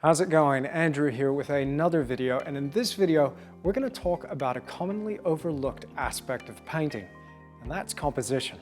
How's it going? Andrew here with another video, and in this video we're going to talk about a commonly overlooked aspect of painting, and that's composition.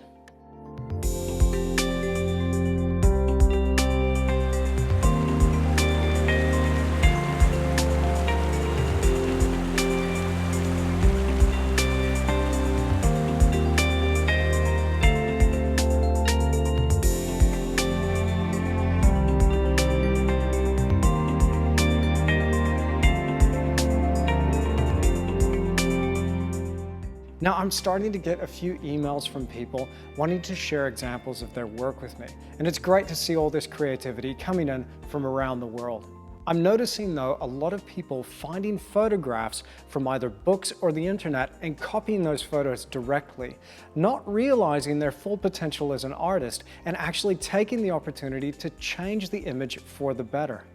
Now, I'm starting to get a few emails from people wanting to share examples of their work with me, and it's great to see all this creativity coming in from around the world. I'm noticing though a lot of people finding photographs from either books or the internet and copying those photos directly, not realizing their full potential as an artist and actually taking the opportunity to change the image for the better.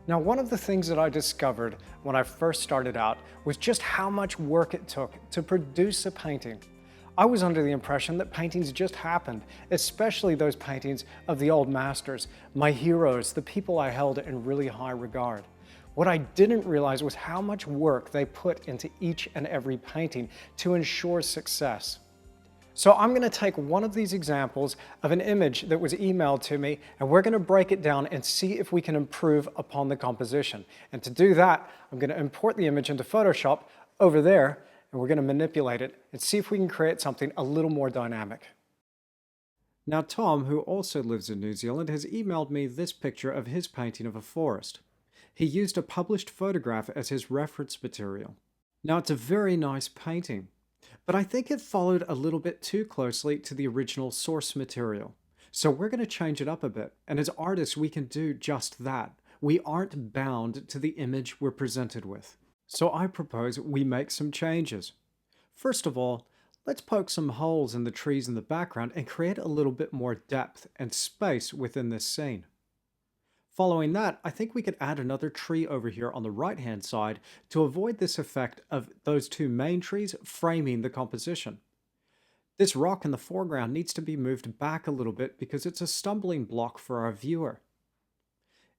Now, one of the things that I discovered when I first started out was just how much work it took to produce a painting. I was under the impression that paintings just happened, especially those paintings of the old masters, my heroes, the people I held in really high regard. What I didn't realize was how much work they put into each and every painting to ensure success. So I'm going to take one of these examples of an image that was emailed to me, and we're going to break it down and see if we can improve upon the composition. And to do that, I'm going to import the image into Photoshop over there, and we're going to manipulate it and see if we can create something a little more dynamic. Now, Tom, who also lives in New Zealand, has emailed me this picture of his painting of a forest. He used a published photograph as his reference material. Now, it's a very nice painting, but I think it followed a little bit too closely to the original source material. So we're going to change it up a bit, and as artists we can do just that. We aren't bound to the image we're presented with. So I propose we make some changes. First of all, let's poke some holes in the trees in the background and create a little bit more depth and space within this scene. Following that, I think we could add another tree over here on the right-hand side to avoid this effect of those two main trees framing the composition. This rock in the foreground needs to be moved back a little bit because it's a stumbling block for our viewer.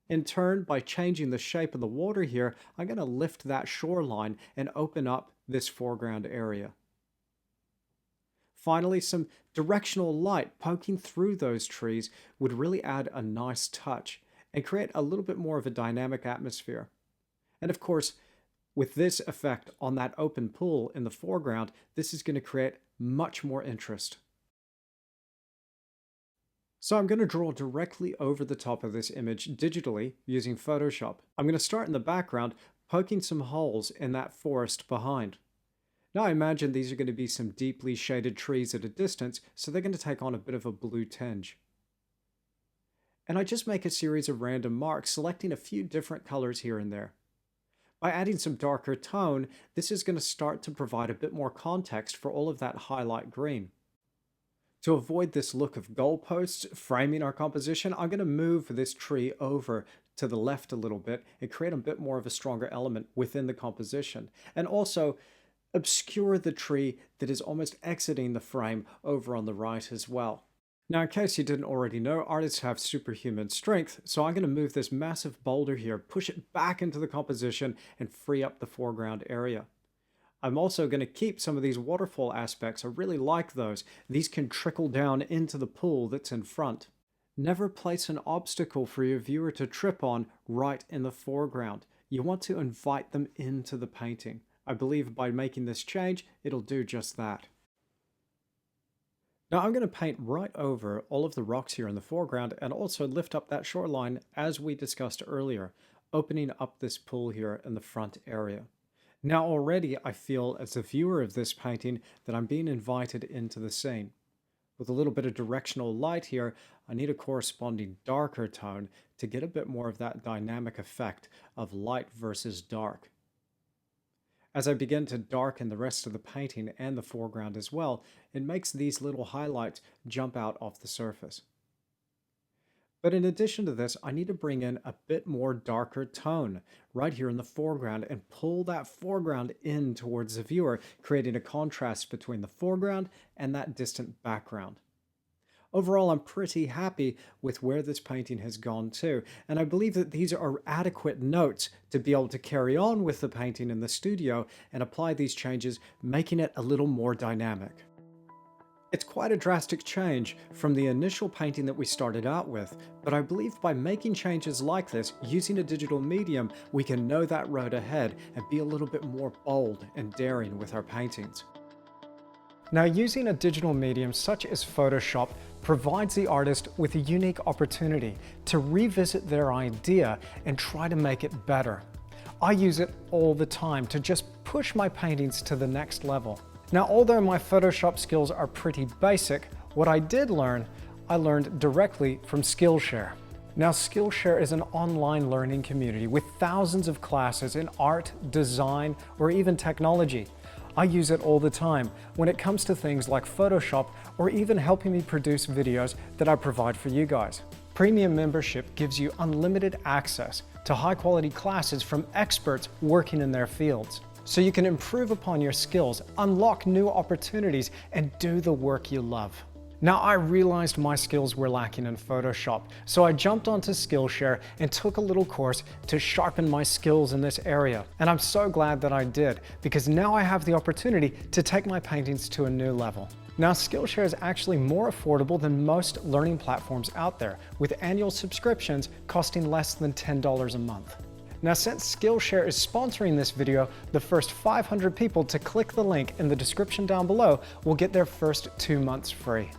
In turn, by changing the shape of the water here, I'm going to lift that shoreline and open up this foreground area. Finally, some directional light poking through those trees would really add a nice touch and create a little bit more of a dynamic atmosphere. And of course, with this effect on that open pool in the foreground, this is going to create much more interest. So I'm going to draw directly over the top of this image digitally using Photoshop. I'm going to start in the background, poking some holes in that forest behind. Now I imagine these are going to be some deeply shaded trees at a distance, so they're going to take on a bit of a blue tinge. And I just make a series of random marks, selecting a few different colors here and there. By adding some darker tone, this is going to start to provide a bit more context for all of that highlight green. To avoid this look of goalposts framing our composition, I'm going to move this tree over to the left a little bit and create a bit more of a stronger element within the composition. And also obscure the tree that is almost exiting the frame over on the right as well. Now, in case you didn't already know, artists have superhuman strength, so I'm going to move this massive boulder here, push it back into the composition, and free up the foreground area. I'm also going to keep some of these waterfall aspects. I really like those. These can trickle down into the pool that's in front. Never place an obstacle for your viewer to trip on right in the foreground. You want to invite them into the painting. I believe by making this change, it'll do just that. Now I'm going to paint right over all of the rocks here in the foreground and also lift up that shoreline as we discussed earlier, opening up this pool here in the front area. Now already I feel as a viewer of this painting that I'm being invited into the scene. With a little bit of directional light here, I need a corresponding darker tone to get a bit more of that dynamic effect of light versus dark. As I begin to darken the rest of the painting and the foreground as well, it makes these little highlights jump out off the surface. But in addition to this, I need to bring in a bit more darker tone right here in the foreground and pull that foreground in towards the viewer, creating a contrast between the foreground and that distant background. Overall, I'm pretty happy with where this painting has gone to, and I believe that these are adequate notes to be able to carry on with the painting in the studio and apply these changes, making it a little more dynamic. It's quite a drastic change from the initial painting that we started out with, but I believe by making changes like this, using a digital medium, we can know that road ahead and be a little bit more bold and daring with our paintings. Now, using a digital medium such as Photoshop provides the artist with a unique opportunity to revisit their idea and try to make it better. I use it all the time to just push my paintings to the next level. Now, although my Photoshop skills are pretty basic, what I did learn, I learned directly from Skillshare. Now, Skillshare is an online learning community with thousands of classes in art, design, or even technology. I use it all the time when it comes to things like Photoshop or even helping me produce videos that I provide for you guys. Premium membership gives you unlimited access to high-quality classes from experts working in their fields, so you can improve upon your skills, unlock new opportunities, and do the work you love. Now, I realized my skills were lacking in Photoshop, so I jumped onto Skillshare and took a little course to sharpen my skills in this area. And I'm so glad that I did, because now I have the opportunity to take my paintings to a new level. Now, Skillshare is actually more affordable than most learning platforms out there, with annual subscriptions costing less than $10 a month. Now, since Skillshare is sponsoring this video, the first 500 people to click the link in the description down below will get their first 2 months free.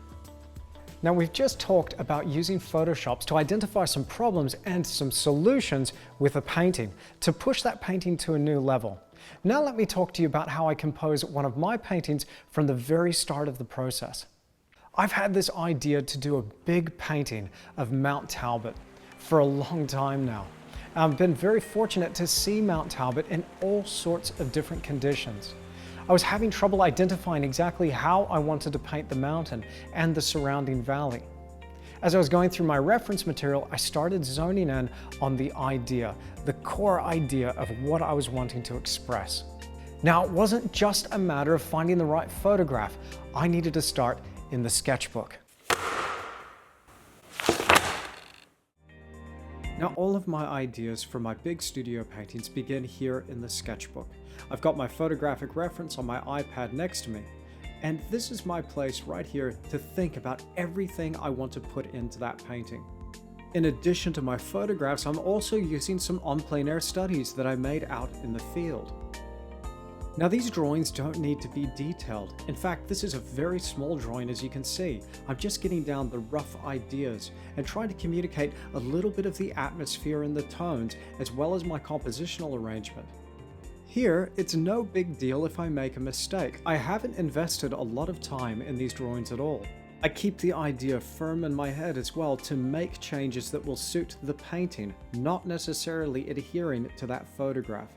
Now, we've just talked about using Photoshop to identify some problems and some solutions with a painting to push that painting to a new level. Now let me talk to you about how I compose one of my paintings from the very start of the process. I've had this idea to do a big painting of Mount Talbot for a long time now. I've been very fortunate to see Mount Talbot in all sorts of different conditions. I was having trouble identifying exactly how I wanted to paint the mountain and the surrounding valley. As I was going through my reference material, I started zoning in on the idea, the core idea of what I was wanting to express. Now, it wasn't just a matter of finding the right photograph. I needed to start in the sketchbook. Now, all of my ideas for my big studio paintings begin here in the sketchbook. I've got my photographic reference on my iPad next to me, and this is my place right here to think about everything I want to put into that painting. In addition to my photographs, I'm also using some en plein air studies that I made out in the field. Now, these drawings don't need to be detailed. In fact, this is a very small drawing, as you can see. I'm just getting down the rough ideas and trying to communicate a little bit of the atmosphere and the tones, as well as my compositional arrangement. Here, it's no big deal if I make a mistake. I haven't invested a lot of time in these drawings at all. I keep the idea firm in my head as well to make changes that will suit the painting, not necessarily adhering to that photograph.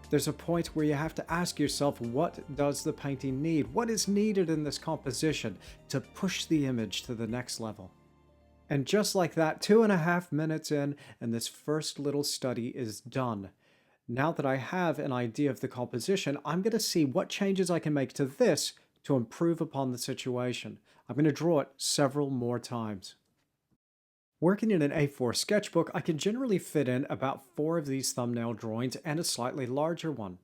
There's a point where you have to ask yourself, what does the painting need? What is needed in this composition to push the image to the next level? And just like that, 2.5 minutes in, and this first little study is done. Now that I have an idea of the composition, I'm going to see what changes I can make to this to improve upon the situation. I'm going to draw it several more times. Working in an A4 sketchbook, I can generally fit in about 4 of these thumbnail drawings and a slightly larger one.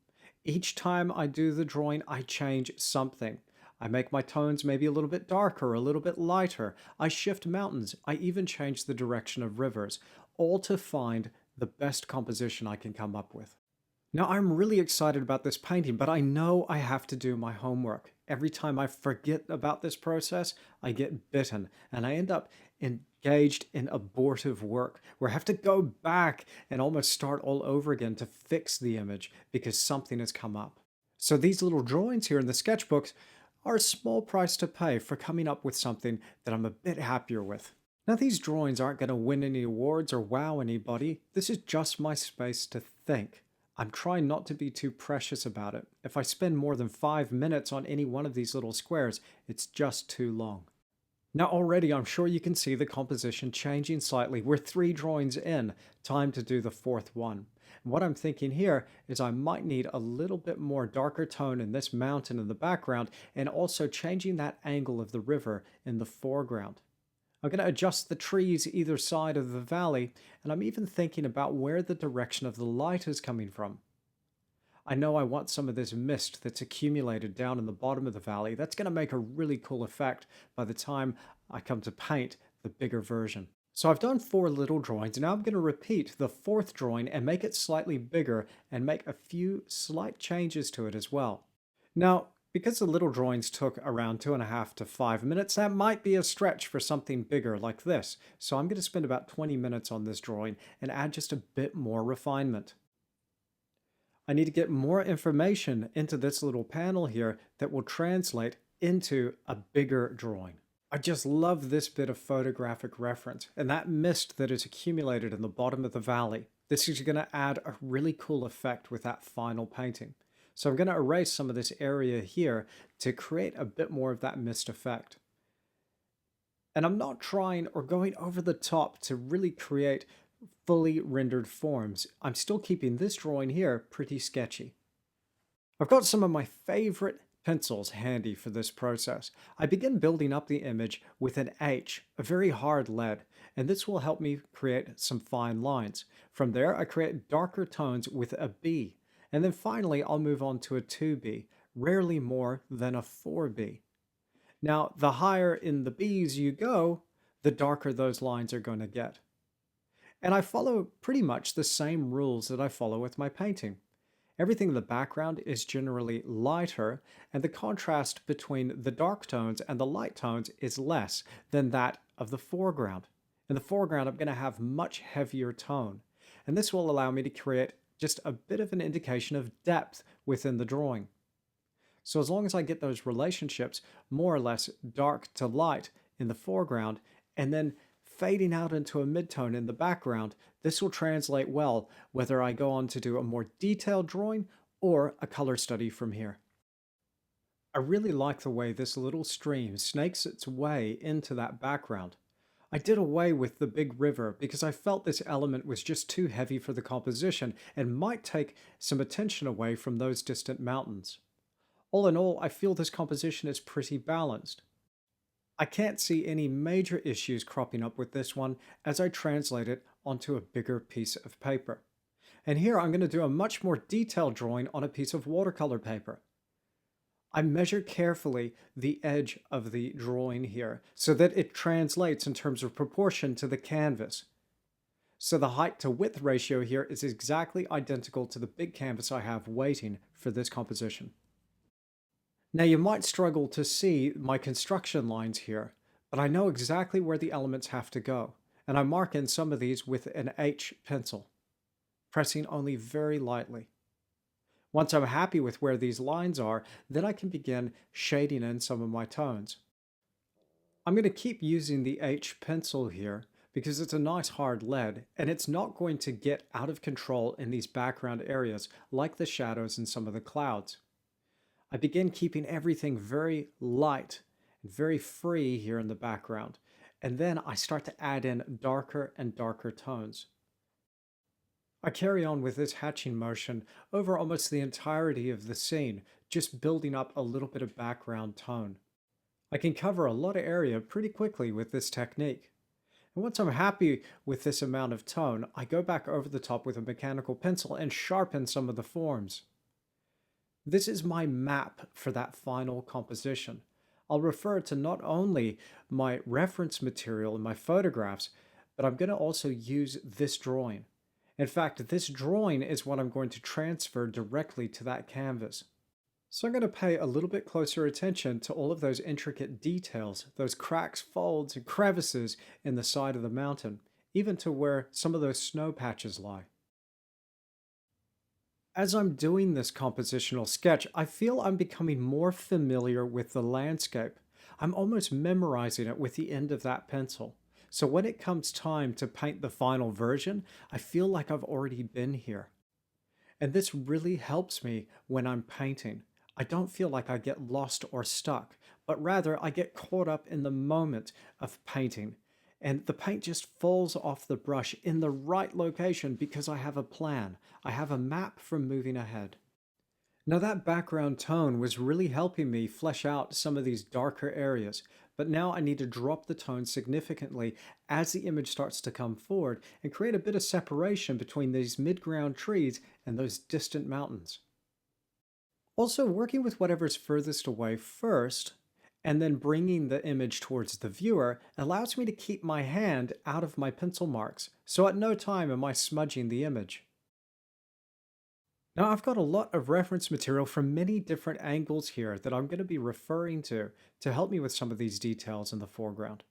Each time I do the drawing, I change something. I make my tones maybe a little bit darker, a little bit lighter. I shift mountains. I even change the direction of rivers, all to find the best composition I can come up with. Now, I'm really excited about this painting, but I know I have to do my homework. Every time I forget about this process, I get bitten, and I end up engaged in abortive work where I have to go back and almost start all over again to fix the image because something has come up. So these little drawings here in the sketchbooks are a small price to pay for coming up with something that I'm a bit happier with. Now, these drawings aren't going to win any awards or wow anybody. This is just my space to think. I'm trying not to be too precious about it. If I spend more than 5 minutes on any one of these little squares, it's just too long. Now, already I'm sure you can see the composition changing slightly. We're 3 drawings in, time to do the 4th one. And what I'm thinking here is I might need a little bit more darker tone in this mountain in the background and also changing that angle of the river in the foreground. I'm going to adjust the trees either side of the valley, and I'm even thinking about where the direction of the light is coming from. I know I want some of this mist that's accumulated down in the bottom of the valley. That's going to make a really cool effect by the time I come to paint the bigger version. So I've done 4 little drawings. Now I'm going to repeat the 4th drawing and make it slightly bigger and make a few slight changes to it as well. Now, because the little drawings took around 2.5 to 5 minutes, that might be a stretch for something bigger like this. So I'm going to spend about 20 minutes on this drawing and add just a bit more refinement. I need to get more information into this little panel here that will translate into a bigger drawing. I just love this bit of photographic reference and that mist that is accumulated in the bottom of the valley. This is going to add a really cool effect with that final painting. So I'm going to erase some of this area here to create a bit more of that mist effect. And I'm not trying or going over the top to really create fully rendered forms. I'm still keeping this drawing here pretty sketchy. I've got some of my favorite pencils handy for this process. I begin building up the image with an H, a very hard lead, and this will help me create some fine lines. From there, I create darker tones with a B, and then finally I'll move on to a 2B, rarely more than a 4B. Now, the higher in the Bs you go, the darker those lines are going to get. And I follow pretty much the same rules that I follow with my painting. Everything in the background is generally lighter, and the contrast between the dark tones and the light tones is less than that of the foreground. In the foreground, I'm going to have much heavier tone, and this will allow me to create just a bit of an indication of depth within the drawing. So as long as I get those relationships more or less dark to light in the foreground, and then fading out into a midtone in the background, this will translate well whether I go on to do a more detailed drawing or a color study from here. I really like the way this little stream snakes its way into that background. I did away with the big river because I felt this element was just too heavy for the composition and might take some attention away from those distant mountains. All in all, I feel this composition is pretty balanced. I can't see any major issues cropping up with this one as I translate it onto a bigger piece of paper. And here I'm going to do a much more detailed drawing on a piece of watercolor paper. I measure carefully the edge of the drawing here so that it translates in terms of proportion to the canvas. So the height to width ratio here is exactly identical to the big canvas I have waiting for this composition. Now you might struggle to see my construction lines here, but I know exactly where the elements have to go, and I mark in some of these with an H pencil, pressing only very lightly. Once I'm happy with where these lines are, then I can begin shading in some of my tones. I'm going to keep using the H pencil here because it's a nice hard lead, and it's not going to get out of control in these background areas like the shadows and some of the clouds. I begin keeping everything very light and very free here in the background, and then I start to add in darker and darker tones. I carry on with this hatching motion over almost the entirety of the scene, just building up a little bit of background tone. I can cover a lot of area pretty quickly with this technique. And once I'm happy with this amount of tone, I go back over the top with a mechanical pencil and sharpen some of the forms. This is my map for that final composition. I'll refer to not only my reference material and my photographs, but I'm going to also use this drawing. In fact, this drawing is what I'm going to transfer directly to that canvas. So I'm going to pay a little bit closer attention to all of those intricate details, those cracks, folds, and crevices in the side of the mountain, even to where some of those snow patches lie. As I'm doing this compositional sketch, I feel I'm becoming more familiar with the landscape. I'm almost memorizing it with the end of that pencil. So when it comes time to paint the final version, I feel like I've already been here. And this really helps me when I'm painting. I don't feel like I get lost or stuck, but rather I get caught up in the moment of painting. And the paint just falls off the brush in the right location because I have a plan. I have a map for moving ahead. Now that background tone was really helping me flesh out some of these darker areas, but now I need to drop the tone significantly as the image starts to come forward and create a bit of separation between these mid-ground trees and those distant mountains. Also, working with whatever's furthest away first, and then bringing the image towards the viewer allows me to keep my hand out of my pencil marks, so at no time am I smudging the image. Now I've got a lot of reference material from many different angles here that I'm going to be referring to help me with some of these details in the foreground.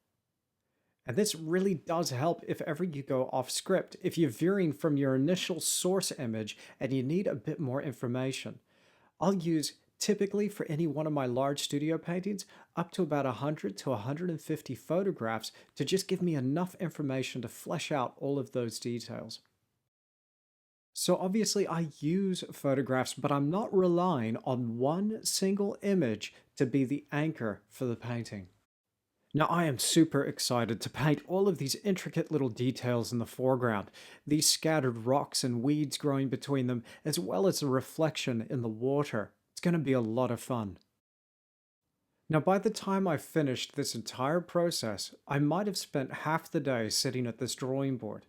And this really does help if ever you go off script, if you're veering from your initial source image and you need a bit more information. I'll use typically for any one of my large studio paintings up to about 100 to 150 photographs to just give me enough information to flesh out all of those details. So obviously I use photographs, but I'm not relying on one single image to be the anchor for the painting. Now I am super excited to paint all of these intricate little details in the foreground, these scattered rocks and weeds growing between them, as well as the reflection in the water. It's going to be a lot of fun. Now by the time I finished this entire process, I might have spent half the day sitting at this drawing board.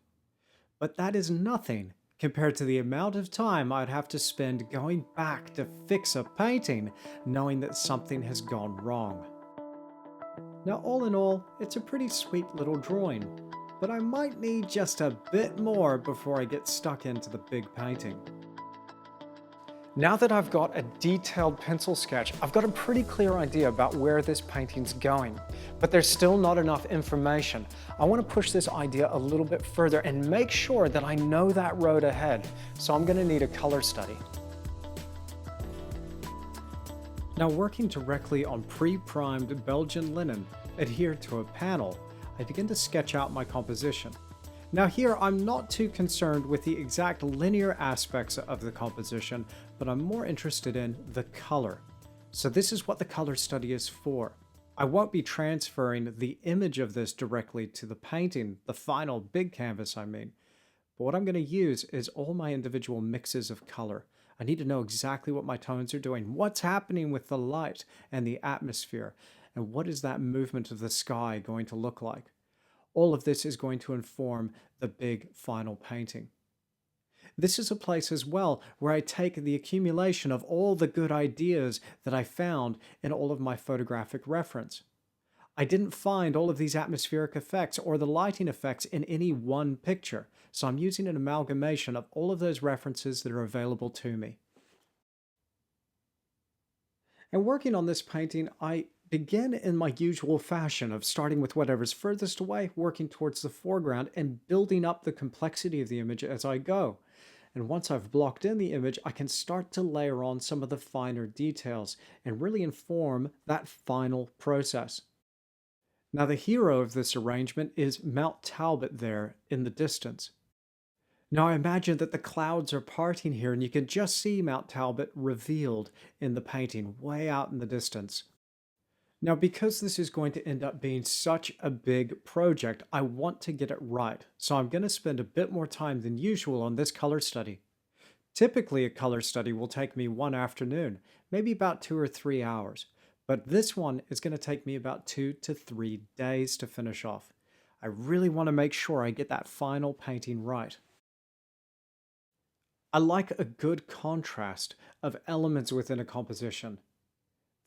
But that is nothing compared to the amount of time I'd have to spend going back to fix a painting, knowing that something has gone wrong. Now all in all, it's a pretty sweet little drawing, but I might need just a bit more before I get stuck into the big painting. Now that I've got a detailed pencil sketch, I've got a pretty clear idea about where this painting's going, but there's still not enough information. I want to push this idea a little bit further and make sure that I know that road ahead, so I'm going to need a color study. Now working directly on pre-primed Belgian linen adhered to a panel, I begin to sketch out my composition. Now here I'm not too concerned with the exact linear aspects of the composition, but I'm more interested in the color. So this is what the color study is for. I won't be transferring the image of this directly to the painting, the final big canvas I mean. But what I'm going to use is all my individual mixes of color. I need to know exactly what my tones are doing, what's happening with the light and the atmosphere, and what is that movement of the sky going to look like. All of this is going to inform the big final painting. This is a place as well where I take the accumulation of all the good ideas that I found in all of my photographic reference. I didn't find all of these atmospheric effects or the lighting effects in any one picture, so I'm using an amalgamation of all of those references that are available to me. And working on this painting, I begin in my usual fashion of starting with whatever's furthest away, working towards the foreground, and building up the complexity of the image as I go. And once I've blocked in the image, I can start to layer on some of the finer details and really inform that final process. Now the hero of this arrangement is Mount Talbot there in the distance. Now I imagine that the clouds are parting here and you can just see Mount Talbot revealed in the painting way out in the distance. Now because this is going to end up being such a big project, I want to get it right, so I'm going to spend a bit more time than usual on this color study. Typically a color study will take me one afternoon, maybe about 2 or 3 hours. But this one is going to take me about 2 to 3 days to finish off. I really want to make sure I get that final painting right. I like a good contrast of elements within a composition.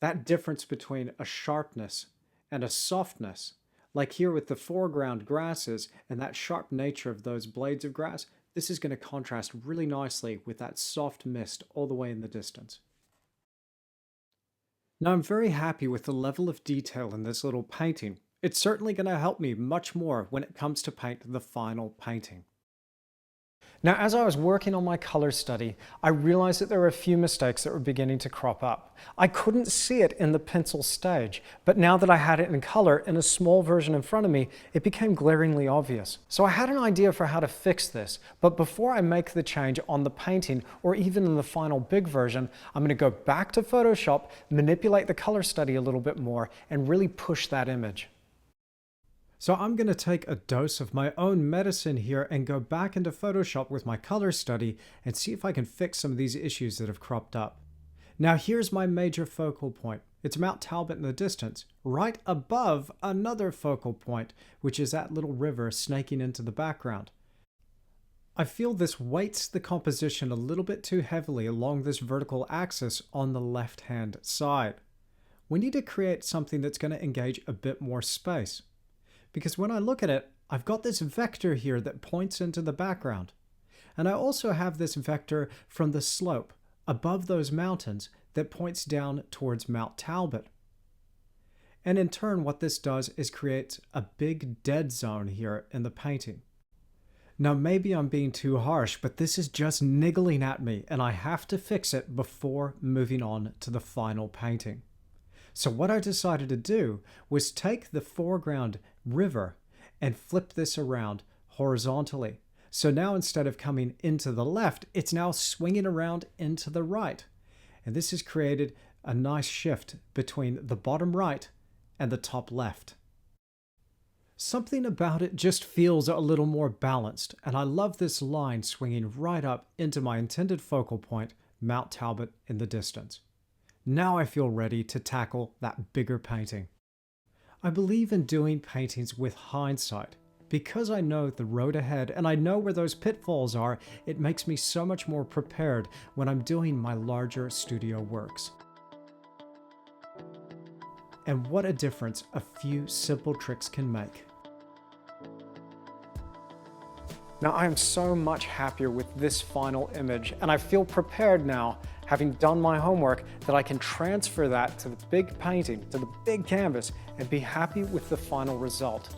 That difference between a sharpness and a softness, like here with the foreground grasses and that sharp nature of those blades of grass, this is going to contrast really nicely with that soft mist all the way in the distance. Now I'm very happy with the level of detail in this little painting. It's certainly going to help me much more when it comes to paint the final painting. Now, as I was working on my color study, I realized that there were a few mistakes that were beginning to crop up. I couldn't see it in the pencil stage, but now that I had it in color in a small version in front of me, it became glaringly obvious. So I had an idea for how to fix this, but before I make the change on the painting or even in the final big version, I'm going to go back to Photoshop, manipulate the color study a little bit more, and really push that image. So I'm going to take a dose of my own medicine here and go back into Photoshop with my color study and see if I can fix some of these issues that have cropped up. Now here's my major focal point. It's Mount Talbot in the distance, right above another focal point, which is that little river snaking into the background. I feel this weights the composition a little bit too heavily along this vertical axis on the left-hand side. We need to create something that's going to engage a bit more space. Because when I look at it, I've got this vector here that points into the background. And I also have this vector from the slope above those mountains that points down towards Mount Talbot. And in turn, what this does is create a big dead zone here in the painting. Now, maybe I'm being too harsh, but this is just niggling at me, and I have to fix it before moving on to the final painting. So what I decided to do was take the foreground river and flip this around horizontally. So now instead of coming into the left, it's now swinging around into the right. And this has created a nice shift between the bottom right and the top left. Something about it just feels a little more balanced, and I love this line swinging right up into my intended focal point, Mount Talbot in the distance. Now I feel ready to tackle that bigger painting. I believe in doing paintings with hindsight. Because I know the road ahead and I know where those pitfalls are, it makes me so much more prepared when I'm doing my larger studio works. And what a difference a few simple tricks can make. Now I am so much happier with this final image, and I feel prepared now, having done my homework, that I can transfer that to the big painting, to the big canvas, and be happy with the final result.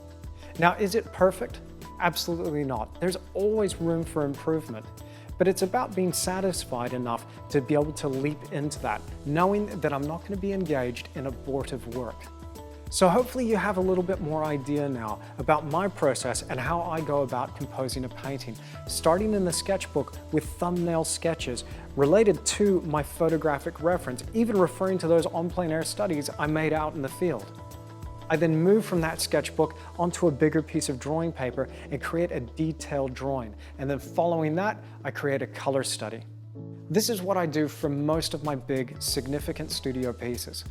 Now, is it perfect? Absolutely not. There's always room for improvement, but it's about being satisfied enough to be able to leap into that, knowing that I'm not going to be engaged in abortive work. So hopefully you have a little bit more idea now about my process and how I go about composing a painting, starting in the sketchbook with thumbnail sketches related to my photographic reference, even referring to those on plein air studies I made out in the field. I then move from that sketchbook onto a bigger piece of drawing paper and create a detailed drawing. And then following that, I create a color study. This is what I do for most of my big, significant studio pieces.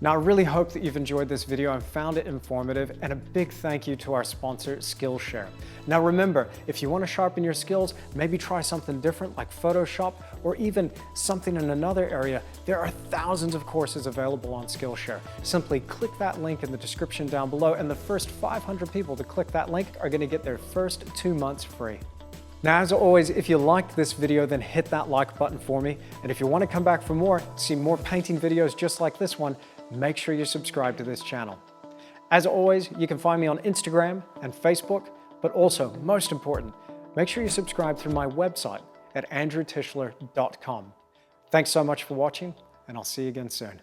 Now, I really hope that you've enjoyed this video and found it informative, and a big thank you to our sponsor, Skillshare. Now remember, if you want to sharpen your skills, maybe try something different like Photoshop, or even something in another area, there are thousands of courses available on Skillshare. Simply click that link in the description down below, and the first 500 people to click that link are going to get their first 2 months free. Now, as always, if you liked this video, then hit that like button for me. And if you want to come back for more, see more painting videos just like this one, make sure you subscribe to this channel. As always, you can find me on Instagram and Facebook, but also, most important, make sure you subscribe through my website at andrewtischler.com. Thanks so much for watching, and I'll see you again soon.